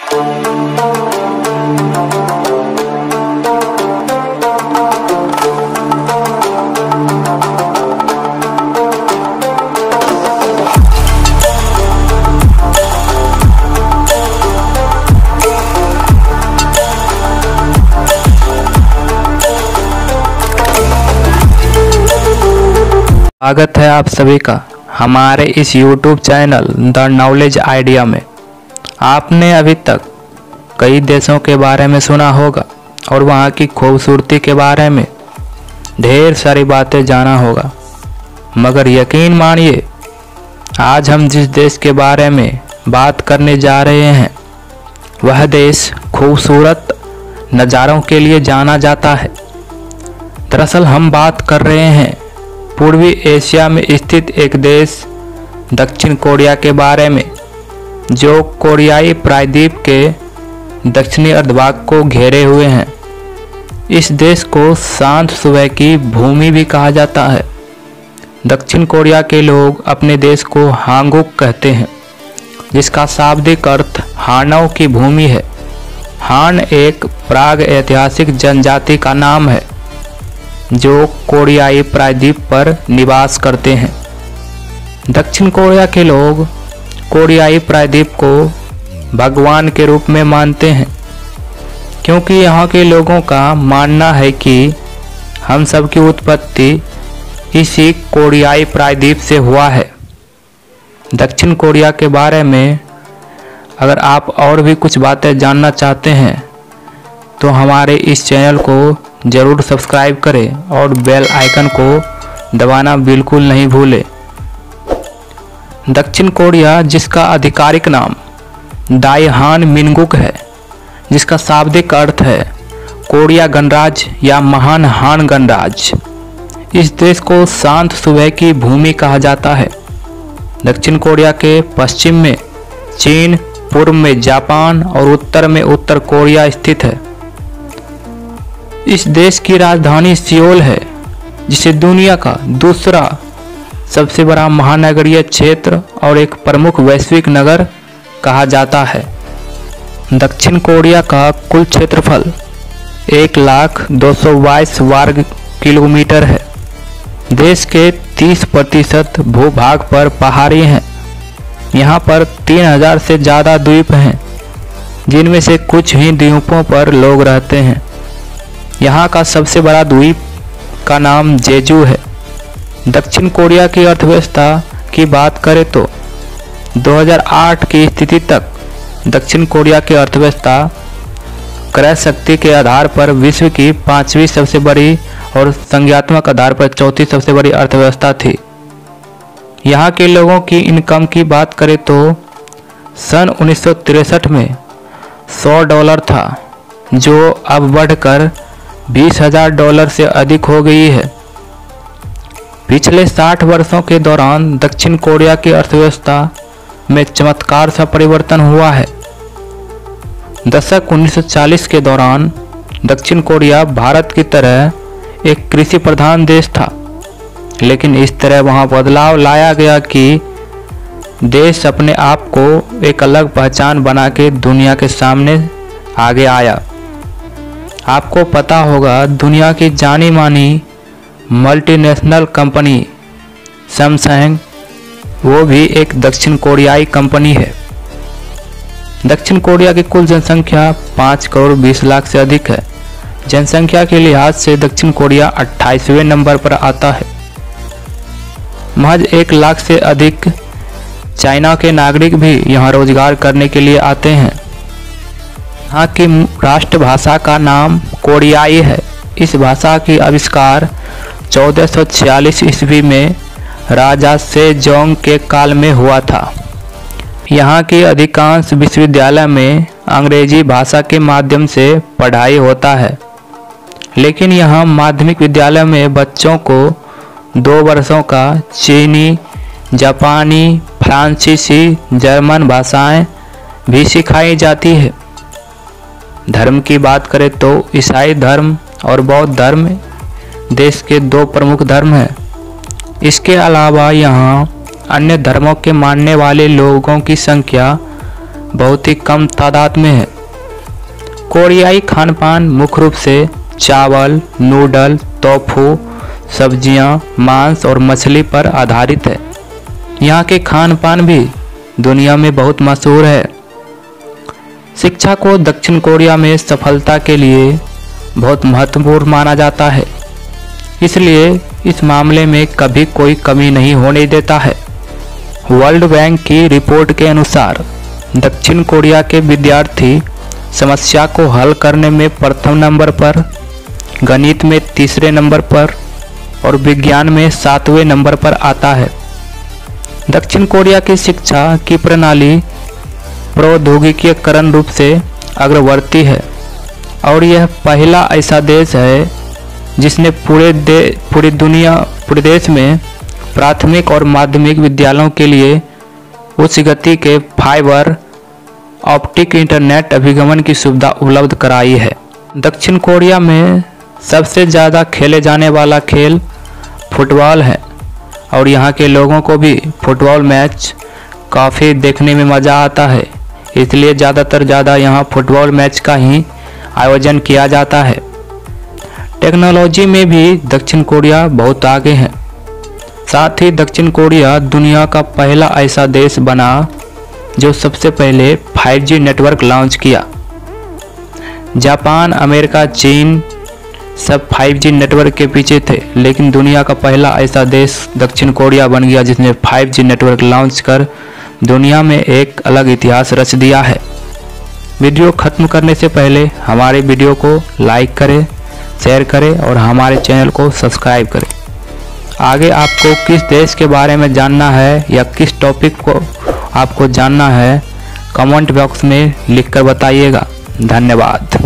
स्वागत है आप सभी का हमारे इस YouTube channel the knowledge idea में। आपने अभी तक कई देशों के बारे में सुना होगा और वहाँ की खूबसूरती के बारे में ढेर सारी बातें जाना होगा, मगर यकीन मानिए आज हम जिस देश के बारे में बात करने जा रहे हैं वह देश खूबसूरत नज़ारों के लिए जाना जाता है। दरअसल हम बात कर रहे हैं पूर्वी एशिया में स्थित एक देश दक्षिण कोरिया के बारे में, जो कोरियाई प्रायद्वीप के दक्षिणी अर्धभाग को घेरे हुए हैं। इस देश को शांत सुबह की भूमि भी कहा जाता है। दक्षिण कोरिया के लोग अपने देश को हांगुक कहते हैं, जिसका शाब्दिक अर्थ हानव की भूमि है। हान एक प्राग ऐतिहासिक जनजाति का नाम है जो कोरियाई प्रायद्वीप पर निवास करते हैं। दक्षिण कोरिया के लोग कोरियाई प्रायद्वीप को भगवान के रूप में मानते हैं, क्योंकि यहाँ के लोगों का मानना है कि हम सब की उत्पत्ति इसी कोरियाई प्रायद्वीप से हुआ है। दक्षिण कोरिया के बारे में अगर आप और भी कुछ बातें जानना चाहते हैं तो हमारे इस चैनल को ज़रूर सब्सक्राइब करें और बेल आइकन को दबाना बिल्कुल नहीं भूलें। दक्षिण कोरिया, जिसका आधिकारिक नाम दाइहान मिनगुक है, जिसका शाब्दिक अर्थ है कोरिया गणराज्य या महान हान गणराज्य, इस देश को शांत सुबह की भूमि कहा जाता है। दक्षिण कोरिया के पश्चिम में चीन, पूर्व में जापान और उत्तर में उत्तर कोरिया स्थित है। इस देश की राजधानी सियोल है, जिसे दुनिया का दूसरा सबसे बड़ा महानगरीय क्षेत्र और एक प्रमुख वैश्विक नगर कहा जाता है। दक्षिण कोरिया का कुल क्षेत्रफल 1,222 वर्ग किलोमीटर है। देश के 30% भूभाग पर पहाड़ी हैं। यहाँ पर 3000 से ज़्यादा द्वीप हैं, जिनमें से कुछ ही द्वीपों पर लोग रहते हैं। यहाँ का सबसे बड़ा द्वीप का नाम जेजू है। दक्षिण कोरिया की अर्थव्यवस्था की बात करें तो 2008 की स्थिति तक दक्षिण कोरिया की अर्थव्यवस्था क्रय शक्ति के आधार पर विश्व की 5वीं सबसे बड़ी और संख्यात्मक आधार पर 4थी सबसे बड़ी अर्थव्यवस्था थी। यहाँ के लोगों की इनकम की बात करें तो सन 1963 में $100 था, जो अब बढ़कर $20,000 से अधिक हो गई है। पिछले 60 वर्षों के दौरान दक्षिण कोरिया की अर्थव्यवस्था में चमत्कार सा परिवर्तन हुआ है। दशक 1940 के दौरान दक्षिण कोरिया भारत की तरह एक कृषि प्रधान देश था, लेकिन इस तरह वहां बदलाव लाया गया कि देश अपने आप को एक अलग पहचान बना के दुनिया के सामने आगे आया। आपको पता होगा दुनिया की जानी मानी मल्टीनेशनल कंपनी सैमसंग, वो भी एक दक्षिण कोरियाई कंपनी है। दक्षिण कोरिया की कुल जनसंख्या 5 करोड़ 20 लाख से अधिक है। जनसंख्या के लिहाज से दक्षिण कोरिया 28वें नंबर पर आता है। महज 1 लाख से अधिक चाइना के नागरिक भी यहाँ रोजगार करने के लिए आते हैं। यहाँ की राष्ट्रभाषा का नाम कोरियाई है। इस भाषा की आविष्कार 1446 ईस्वी में राजा सेजोंग के काल में हुआ था। यहाँ के अधिकांश विश्वविद्यालय में अंग्रेजी भाषा के माध्यम से पढ़ाई होता है, लेकिन यहाँ माध्यमिक विद्यालय में बच्चों को 2 वर्षों का चीनी, जापानी, फ्रांसीसी, जर्मन भाषाएं भी सिखाई जाती है। धर्म की बात करें तो ईसाई धर्म और बौद्ध धर्म देश के 2 प्रमुख धर्म हैं। इसके अलावा यहाँ अन्य धर्मों के मानने वाले लोगों की संख्या बहुत ही कम तादाद में है। कोरियाई खान पान मुख्य रूप से चावल, नूडल, टोफू, सब्जियां, मांस और मछली पर आधारित है। यहाँ के खान पान भी दुनिया में बहुत मशहूर है। शिक्षा को दक्षिण कोरिया में सफलता के लिए बहुत महत्वपूर्ण माना जाता है, इसलिए इस मामले में कभी कोई कमी नहीं होने देता है। वर्ल्ड बैंक की रिपोर्ट के अनुसार दक्षिण कोरिया के विद्यार्थी समस्या को हल करने में प्रथम नंबर पर, गणित में तीसरे नंबर पर और विज्ञान में 7वें नंबर पर आता है। दक्षिण कोरिया की शिक्षा की प्रणाली प्रौद्योगिकीकरण रूप से अग्रवर्ती है और यह पहला ऐसा देश है जिसने पूरे देश में प्राथमिक और माध्यमिक विद्यालयों के लिए उच्च गति के फाइबर ऑप्टिक इंटरनेट अभिगमन की सुविधा उपलब्ध कराई है। दक्षिण कोरिया में सबसे ज़्यादा खेले जाने वाला खेल फुटबॉल है और यहाँ के लोगों को भी फुटबॉल मैच काफ़ी देखने में मज़ा आता है, इसलिए ज़्यादा यहाँ फुटबॉल मैच का ही आयोजन किया जाता है। टेक्नोलॉजी में भी दक्षिण कोरिया बहुत आगे है। साथ ही दक्षिण कोरिया दुनिया का पहला ऐसा देश बना जो सबसे पहले 5G नेटवर्क लॉन्च किया। जापान, अमेरिका, चीन सब 5G नेटवर्क के पीछे थे, लेकिन दुनिया का पहला ऐसा देश दक्षिण कोरिया बन गया जिसने 5G नेटवर्क लॉन्च कर दुनिया में एक अलग इतिहास रच दिया है। वीडियो ख़त्म करने से पहले हमारे वीडियो को लाइक करें, शेयर करें और हमारे चैनल को सब्सक्राइब करें। आगे आपको किस देश के बारे में जानना है या किस टॉपिक को आपको जानना है, कमेंट बॉक्स में लिखकर बताइएगा। धन्यवाद।